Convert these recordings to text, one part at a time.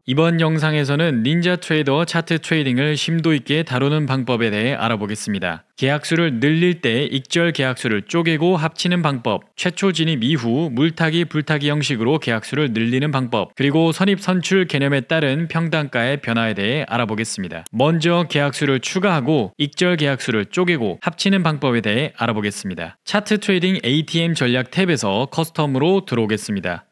이번 영상에서는 닌자 트레이더 차트 트레이딩을 심도 있게 다루는 방법에 대해 알아보겠습니다. 계약수를 늘릴 때 익절 계약수를 쪼개고 합치는 방법, 최초 진입 이후 물타기 불타기 형식으로 계약수를 늘리는 방법, 그리고 선입 선출 개념에 따른 평단가의 변화에 대해 알아보겠습니다. 먼저 계약수를 추가하고 익절 계약수를 쪼개고 합치는 방법에 대해 알아보겠습니다. 차트 트레이딩 ATM 전략 탭에서 커스텀으로 들어오겠습니다.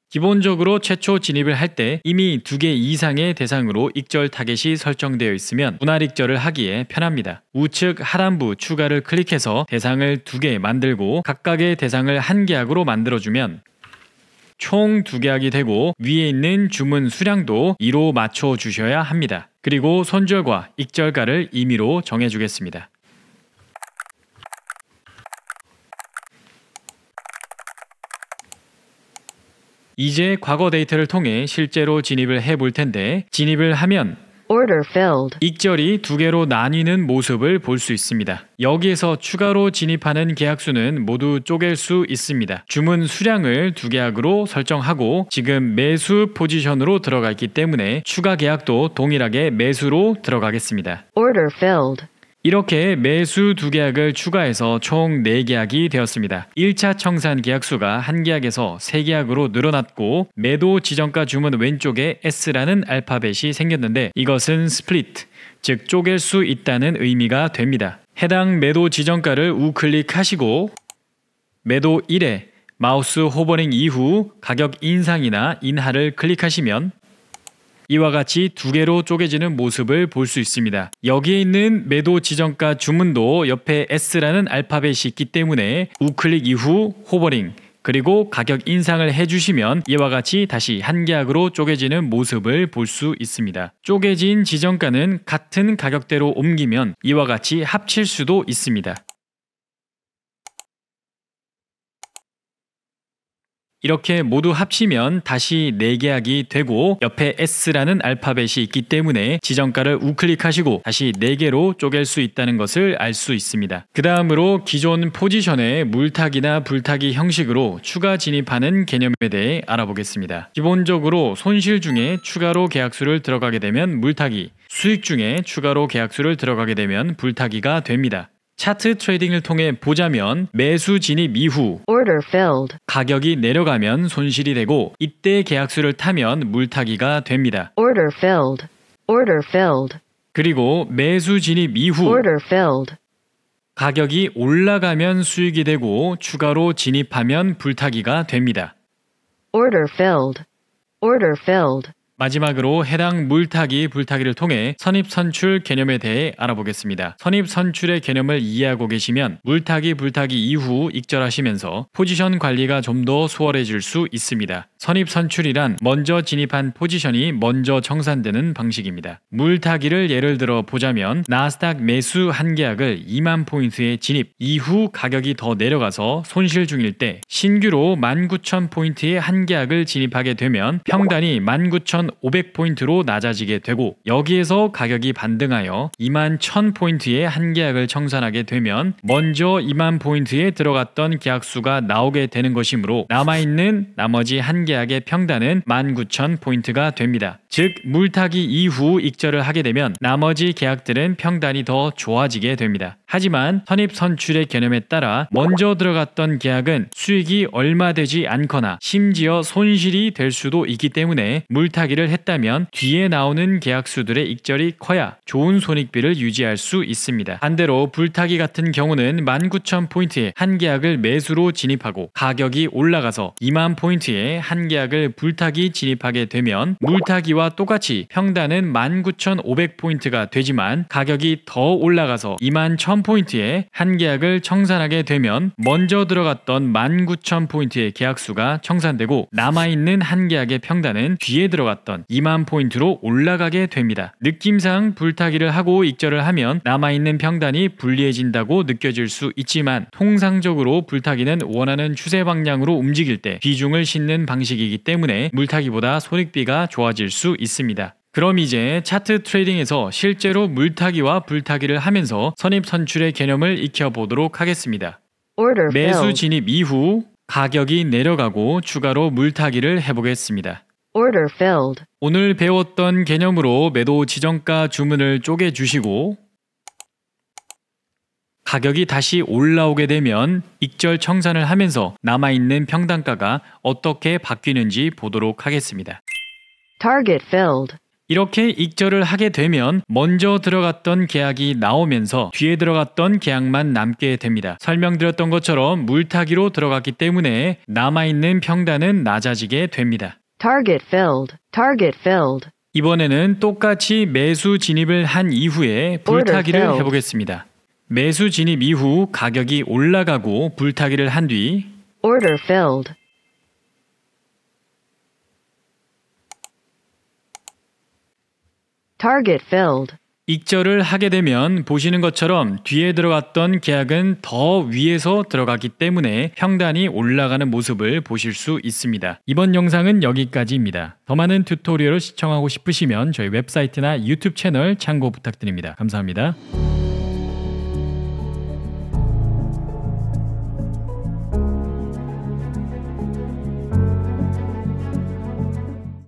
기본적으로 최초 진입을 할 때 이미 2개 이상의 대상으로 익절 타겟이 설정되어 있으면 분할 익절을 하기에 편합니다. 우측 하단부 추가를 클릭해서 대상을 2개 만들고 각각의 대상을 1계약으로 만들어주면 총 2계약이 되고 위에 있는 주문 수량도 2로 맞춰 주셔야 합니다. 그리고 손절과 익절가를 임의로 정해주겠습니다. 이제 과거 데이터를 통해 실제로 진입을 해볼 텐데 진입을 하면 익절이 2개로 나뉘는 모습을 볼 수 있습니다. 여기에서 추가로 진입하는 계약수는 모두 쪼갤 수 있습니다. 주문 수량을 2계약으로 설정하고 지금 매수 포지션으로 들어가 있기 때문에 추가 계약도 동일하게 매수로 들어가겠습니다. 이렇게 매수 2계약을 추가해서 총 4계약이 되었습니다. 1차 청산 계약수가 1계약에서 3계약으로 늘어났고 매도 지정가 주문 왼쪽에 S라는 알파벳이 생겼는데 이것은 스플리트, 즉 쪼갤 수 있다는 의미가 됩니다. 해당 매도 지정가를 우클릭하시고 매도 1에 마우스 호버링 이후 가격 인상이나 인하를 클릭하시면 이와 같이 2개로 쪼개지는 모습을 볼 수 있습니다. 여기에 있는 매도 지정가 주문도 옆에 S라는 알파벳이 있기 때문에 우클릭 이후 호버링 그리고 가격 인상을 해주시면 이와 같이 다시 1계약으로 쪼개지는 모습을 볼 수 있습니다. 쪼개진 지정가는 같은 가격대로 옮기면 이와 같이 합칠 수도 있습니다. 이렇게 모두 합치면 다시 4계약이 되고 옆에 S라는 알파벳이 있기 때문에 지정가를 우클릭하시고 다시 4개로 쪼갤 수 있다는 것을 알 수 있습니다. 그 다음으로 기존 포지션의 물타기나 불타기 형식으로 추가 진입하는 개념에 대해 알아보겠습니다. 기본적으로 손실 중에 추가로 계약수를 들어가게 되면 물타기, 수익 중에 추가로 계약수를 들어가게 되면 불타기가 됩니다. 차트 트레이딩을 통해 보자면 매수 진입 이후 가격이 내려가면 손실이 되고 이때 계약수를 타면 물타기가 됩니다. 그리고 매수 진입 이후 가격이 올라가면 수익이 되고 추가로 진입하면 불타기가 됩니다. 마지막으로 해당 물타기, 불타기를 통해 선입선출 개념에 대해 알아보겠습니다. 선입선출의 개념을 이해하고 계시면 물타기, 불타기 이후 익절하시면서 포지션 관리가 좀 더 수월해질 수 있습니다. 선입선출이란 먼저 진입한 포지션이 먼저 청산되는 방식입니다. 물타기를 예를 들어 보자면 나스닥 매수 1계약을 2만 포인트에 진입 이후 가격이 더 내려가서 손실 중일 때 신규로 19,000포인트의 1계약을 진입하게 되면 평단이 19,500포인트로 낮아지게 되고 여기에서 가격이 반등하여 21,000포인트의 1계약을 청산하게 되면 먼저 2만 포인트에 들어갔던 계약수가 나오게 되는 것이므로 남아있는 나머지 1계약의 평단은 19,000포인트가 됩니다. 즉 물타기 이후 익절을 하게 되면 나머지 계약들은 평단이 더 좋아지게 됩니다. 하지만 선입선출의 개념에 따라 먼저 들어갔던 계약은 수익이 얼마 되지 않거나 심지어 손실이 될 수도 있기 때문에 물타기를 했다면 뒤에 나오는 계약수들의 익절이 커야 좋은 손익비를 유지할 수 있습니다. 반대로 불타기 같은 경우는 19,000포인트에 1계약을 매수로 진입하고 가격이 올라가서 2만 포인트에 1계약을 불타기 진입하게 되면 물타기와 똑같이 평단은 19,500포인트가 되지만 가격이 더 올라가서 21,000포인트에 1계약을 청산하게 되면 먼저 들어갔던 19,000포인트의 계약수가 청산되고 남아있는 1계약의 평단은 뒤에 들어갔던 2만 포인트로 올라가게 됩니다. 느낌상 불타기를 하고 익절을 하면 남아있는 평단이 불리해진다고 느껴질 수 있지만 통상적으로 불타기는 원하는 추세 방향으로 움직일 때 비중을 싣는 방식이기 때문에 물타기보다 손익비가 좋아질 수 있습니다. 그럼 이제 차트 트레이딩에서 실제로 물타기와 불타기를 하면서 선입선출의 개념을 익혀보도록 하겠습니다. 매수 진입 이후 가격이 내려가고 추가로 물타기를 해보겠습니다. Order filled. 오늘 배웠던 개념으로 매도 지정가 주문을 쪼개주시고 가격이 다시 올라오게 되면 익절 청산을 하면서 남아있는 평단가가 어떻게 바뀌는지 보도록 하겠습니다. Target filled. 이렇게 익절을 하게 되면 먼저 들어갔던 계약이 나오면서 뒤에 들어갔던 계약만 남게 됩니다. 설명드렸던 것처럼 물타기로 들어갔기 때문에 남아있는 평단은 낮아지게 됩니다. Target filled. Target filled. 이번에는 똑같이 매수 진입을 한 이후에 불타기를 해보겠습니다. 매수 진입 이후 가격이 올라가고 불타기를 한 뒤 Order filled. Target filled. 익절을 하게 되면 보시는 것처럼 뒤에 들어갔던 계약은 더 위에서 들어갔기 때문에 평단이 올라가는 모습을 보실 수 있습니다. 이번 영상은 여기까지입니다. 더 많은 튜토리얼을 시청하고 싶으시면 저희 웹사이트나 유튜브 채널 참고 부탁드립니다. 감사합니다.